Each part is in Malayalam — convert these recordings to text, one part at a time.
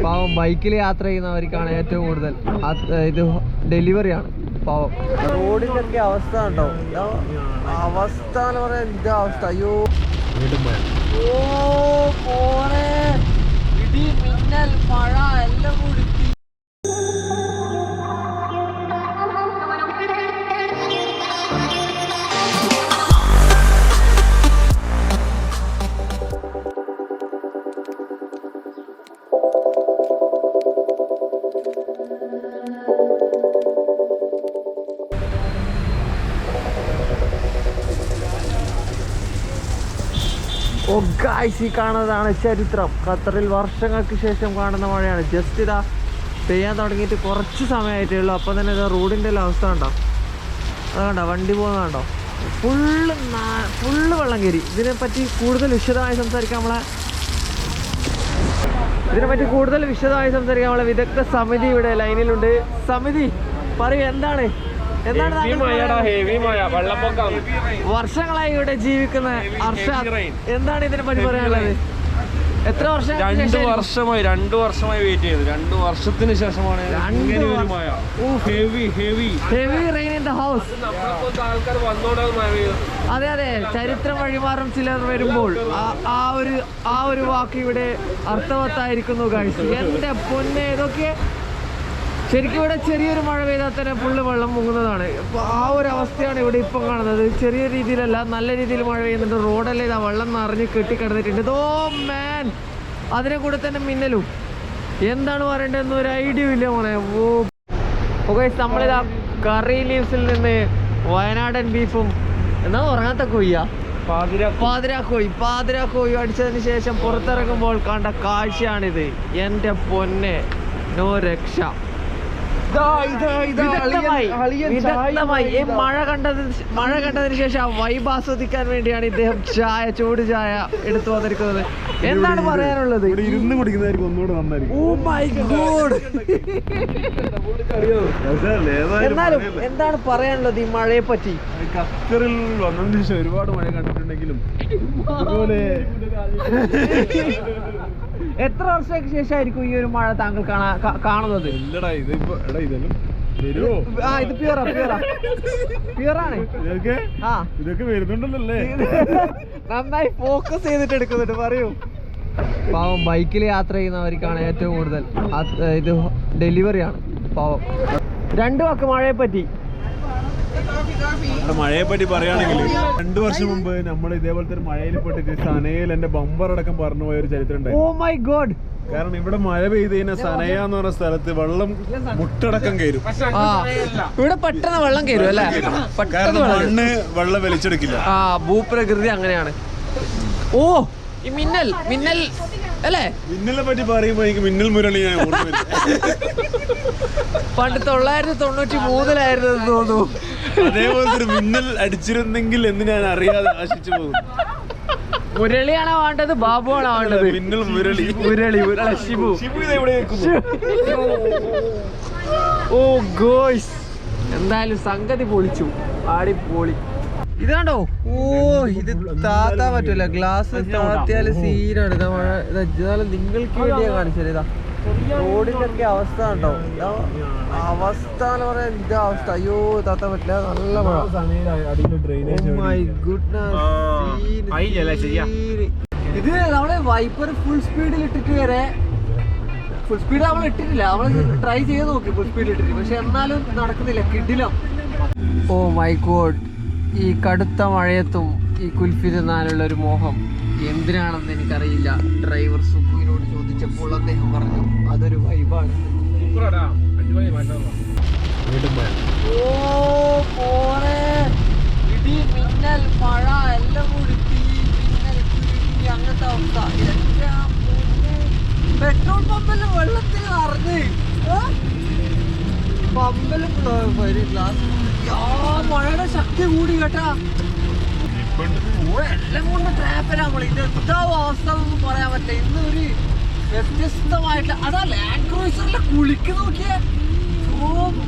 പാവം ബൈക്കിൽ യാത്ര ചെയ്യുന്നവർക്കാണ് ഏറ്റവും കൂടുതൽ ഇത് ഡെലിവറിയാണ് പാവം. റോഡിന്റെ ഒക്കെ അവസ്ഥ ഉണ്ടോ? അവസ്ഥ എന്ന് പറയാൻ എന്താ അവസ്ഥ? അയ്യോ പോണേ, ഇടി മിന്നൽ മഴ എല്ലാം കൂടി. ഓ ഗായ്സ്, ഈ കാണുന്നതാണ് ചരിത്രം. ഖത്തറിൽ വർഷങ്ങൾക്ക് ശേഷം കാണുന്ന മഴയാണ്. ജസ്റ്റ് ഇതാ പെയ്യാൻ തുടങ്ങിയിട്ട് കുറച്ച് സമയമായിട്ടേ ഉള്ളൂ. അപ്പം തന്നെ ഇതാ റോഡിൻ്റെ എല്ലാം അവസ്ഥ കണ്ടോ? അത് കണ്ടോ, വണ്ടി പോകുന്നത് കണ്ടോ? ഫുള്ള് വെള്ളം കയറി. ഇതിനെപ്പറ്റി കൂടുതൽ വിശദമായി സംസാരിക്കാൻ നമ്മളെ വിദഗ്ധ സമിതി ഇവിടെ ലൈനിലുണ്ട്. സമിതി പറയൂ, എന്താണ് വർഷങ്ങളായി ഇവിടെ ജീവിക്കുന്ന അർഷാദ്, എന്താണ് ഇതിനെ പറ്റി പറയാനുള്ളത്? എത്ര വർഷം? 2 വർഷമായി വെയിറ്റ് ചെയ്തു. 2 വർഷത്തിന് ശേഷമാണ് അതെ, ചരിത്രം വഴിമാറും ചിലർ വരുമ്പോൾ ആ ഒരു വാക്ക് ഇവിടെ അർത്ഥവത്തായിരിക്കുന്നു ഗൈസ്. എന്റെ പൊന്നെ, ഇതൊക്കെ ശരിക്കും ഇവിടെ ചെറിയൊരു മഴ പെയ്താൽ തന്നെ ഫുള്ള് വെള്ളം മുങ്ങുന്നതാണ്. അപ്പോൾ ആ ഒരു അവസ്ഥയാണ് ഇവിടെ ഇപ്പം കാണുന്നത്. ചെറിയ രീതിയിലല്ല, നല്ല രീതിയിൽ മഴ പെയ്യുന്നുണ്ട്. റോഡല്ലേ ഇതാ വെള്ളം നിറഞ്ഞ് കെട്ടിക്കിടന്നിട്ടുണ്ട്. മാൻ, അതിനെ കൂടെ തന്നെ മിന്നലും. എന്താണ് പറയേണ്ടതെന്ന് ഒരു ഐഡിയ ഇല്ല മോനെ. ഓക്കെ, നമ്മളിതാ കറി ലീവ്സിൽ നിന്ന് വയനാടൻ ബീഫും എന്നാ ഉറങ്ങാത്ത കൊയ്യ പാതിരാ കോഴി അടിച്ചതിന് ശേഷം പുറത്തിറങ്ങുമ്പോൾ കണ്ട കാഴ്ചയാണിത്. എൻ്റെ പൊന്നെ, നോ രക്ഷ. മഴ കണ്ടതിന് ശേഷം വൈബ് ആസ്വദിക്കാൻ വേണ്ടിയാണ് ഇദ്ദേഹം ചൂട് ചായ എടുത്തു വന്നിരിക്കുന്നത്. എന്താണ് പറയാനുള്ളത്? Oh my god. എന്നാലും എന്താണ് പറയാനുള്ളത് ഈ മഴയെ പറ്റി? ഖത്തറിൽ വന്നതിന് ശേഷം ഒരുപാട് മഴ കണ്ടിട്ടുണ്ടെങ്കിലും എത്ര വർഷങ്ങൾക്ക് ശേഷമായിരിക്കും ഈ ഒരു മഴ താങ്കൾ കാണുന്നത്? ഇത് പ്യൂറാണ്. ഇതൊക്കെ വരുന്നുണ്ടല്ലേ? നന്നായി ഫോക്കസ് ചെയ്തിട്ട് എടുക്കുന്നുണ്ട്. പറയൂ. പാവം ബൈക്കിൽ യാത്ര ചെയ്യുന്നവർക്കാണ് ഏറ്റവും കൂടുതൽ ഇത് ഡെലിവറിയാണ് പാവം. 2 വാക്ക് മഴയെ പറ്റി പറയുകയാണെങ്കിൽ 2 വർഷം മുമ്പ് നമ്മൾ ഇതേപോലത്തെ ഒരു മഴയിൽ പെട്ടിട്ട് സനയിൽ എന്റെ ബമ്പർ അടക്കം പറഞ്ഞു പോയ ഒരു ചരിത്രം ഉണ്ട്. Oh my god. കാരണം ഇവിടെ മഴ പെയ്ത് കഴിഞ്ഞാൽ സനയ എന്ന് പറഞ്ഞ സ്ഥലത്ത് വെള്ളം മുട്ടടക്കം കയറും. ഇവിടെ പെട്ടെന്ന് വെള്ളം കയറും അല്ലേ? കാരണം മണ്ണ് വെള്ളം വലിച്ചെടുക്കില്ല. ഭൂപ്രകൃതി അങ്ങനെയാണ്. ഓ ഈ മിന്നൽ അല്ലേ? മിന്നലിനെ പറ്റി പറയുമ്പോ എനിക്ക് മിന്നൽ മുരളി ഞാൻ ഓർമ്മയില്ല. പണ്ട് 993 തോന്നുന്നു. അതേപോലത്തെ ഒരു മിന്നൽ അടിച്ചിരുന്നെങ്കിൽ എന്ന് ഞാൻ അറിയാതെ ആശിച്ചു പോകും. മുരളിയാണോ വേണ്ടത്, ബാബുവാണോ വേണ്ടത്? മിന്നൽ മുരളി ശിബു. ഓ ഗോയ്സ്, എന്തായാലും സംഗതി പൊളിച്ചു, ആടിപ്പൊളി. ഇതാണ്ടോ? ഓ ഇത് താത്താൻ പറ്റൂല, ഗ്ലാസ് താത്തിയാല് സീനാണ്. നിങ്ങൾക്ക് വേണ്ടിയാ കാണിച്ചത്. ഇതാ റോഡിന്റെ ഒക്കെ അവസ്ഥ ഉണ്ടോ? അവസ്ഥ എന്ന് പറയാൻ എന്താ അവസ്ഥ? അയ്യോ താത്താൻ പറ്റില്ല, നല്ല മഴ. ഇത് നമ്മള് വൈപ്പർ ഫുൾ സ്പീഡിൽ ഇട്ടിട്ട് വരെ, ഫുൾ സ്പീഡ് നമ്മൾ ഇട്ടിട്ടില്ല, നമ്മള് ട്രൈ ചെയ്ത് നോക്കി ഫുൾ സ്പീഡിൽ ഇട്ടിട്ട്, പക്ഷെ എന്നാലും നടക്കുന്നില്ല. കിടിലം. ഓ മൈ ഗോഡ്, ഈ കടുത്ത മഴയത്തും ഈ കുൽഫി തിന്നാനുള്ള ഒരു മോഹം എന്തിനാണെന്ന് എനിക്കറിയില്ല. ഡ്രൈവർ സുഖിനോട് ചോദിച്ചപ്പോൾ അദ്ദേഹം പറഞ്ഞു അതൊരു വൈബാണ്. ഓ പോണേ, ഇടി മിന്നൽ മഴ എല്ലാം കൂടി, മിന്നൽ അങ്ങനത്തെ അവസ്ഥ. പെട്രോൾ പമ്പെല്ലാം വെള്ളത്തിൽ നിറഞ്ഞ്, പമ്പെല്ലാം മഴയുടെ ശക്തി കൂടി കേട്ടാ. എല്ലാം കൊണ്ട് ട്രാപ്പിലാ നമ്മൾ. ഇതെന്താ അവസ്ഥ എന്നൊന്നും പറയാൻ പറ്റില്ല. ഇന്ന് ഒരു വ്യത്യസ്തമായിട്ടുള്ള അതാ ലാൻഡ് ക്രൂസറിലെ കുളിക്ക് നോക്കിയേ. ഓ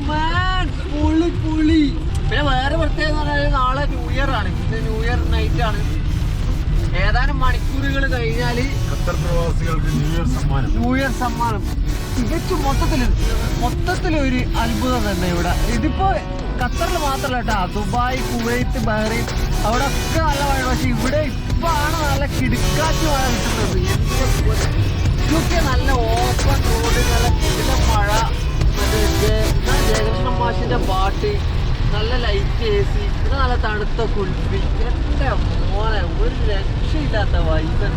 മാൻ, പൊളി. പിന്നെ വേറെ പ്രത്യേകത എന്ന് പറഞ്ഞാൽ നാളെ ന്യൂ ഇയർ ആണ്. ഇന്ന് ന്യൂ ഇയർ നൈറ്റ് ആണ്. ഏതാനും മണിക്കൂറുകൾ കഴിഞ്ഞാൽ ഖത്തർ പ്രവാസികൾക്ക് ന്യൂ ഇയർ സമ്മാനം തികച്ചും മൊത്തത്തിലൊരു അത്ഭുതം തന്നെ ഇവിടെ. ഇതിപ്പോ ഖത്തറിൽ മാത്രമല്ല കേട്ടോ, ദുബായ്, കുവൈത്ത്, ബഹ്റൈൻ അവിടെ ഒക്കെ നല്ല മഴ. പക്ഷെ ഇവിടെ ഇപ്പൊ ആണ് നല്ല കിടുക്കാറ്റ് മഴ കിട്ടുന്നത്. ഇതൊക്കെ നല്ല ഓപ്പൺ റോഡ്, നല്ല കിടില മഴ, മറ്റേ ജയകൃഷ്ണ മാഷിന്റെ പാട്ട്, നല്ല ലൈറ്റ് AC, പിന്നെ നല്ല തണുത്ത കുൽഫി. എന്റെ മോനെ ഒരു രക്ഷയില്ലാത്ത വൈബ്.